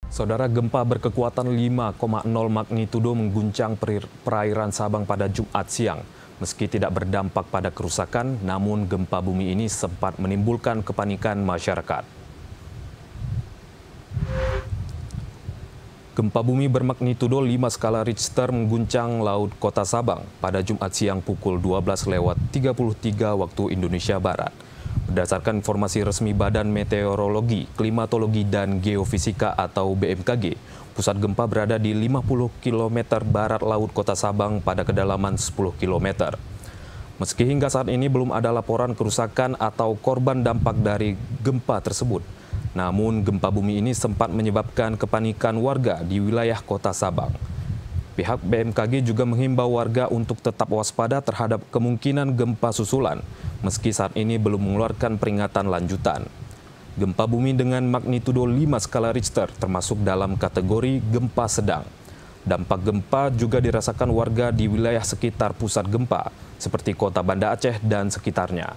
Saudara, gempa berkekuatan 5,0 magnitudo mengguncang perairan Sabang pada Jumat siang. Meski tidak berdampak pada kerusakan, namun gempa bumi ini sempat menimbulkan kepanikan masyarakat. Gempa bumi bermagnitudo 5 skala Richter mengguncang laut kota Sabang pada Jumat siang pukul 12:33 waktu Indonesia Barat. Berdasarkan informasi resmi Badan Meteorologi, Klimatologi, dan Geofisika atau BMKG, pusat gempa berada di 50 km barat laut kota Sabang pada kedalaman 10 km. Meski hingga saat ini belum ada laporan kerusakan atau korban dampak dari gempa tersebut, namun gempa bumi ini sempat menyebabkan kepanikan warga di wilayah kota Sabang. Pihak BMKG juga menghimbau warga untuk tetap waspada terhadap kemungkinan gempa susulan, meski saat ini belum mengeluarkan peringatan lanjutan. Gempa bumi dengan magnitudo 5 skala Richter termasuk dalam kategori gempa sedang. Dampak gempa juga dirasakan warga di wilayah sekitar pusat gempa, seperti kota Banda Aceh dan sekitarnya.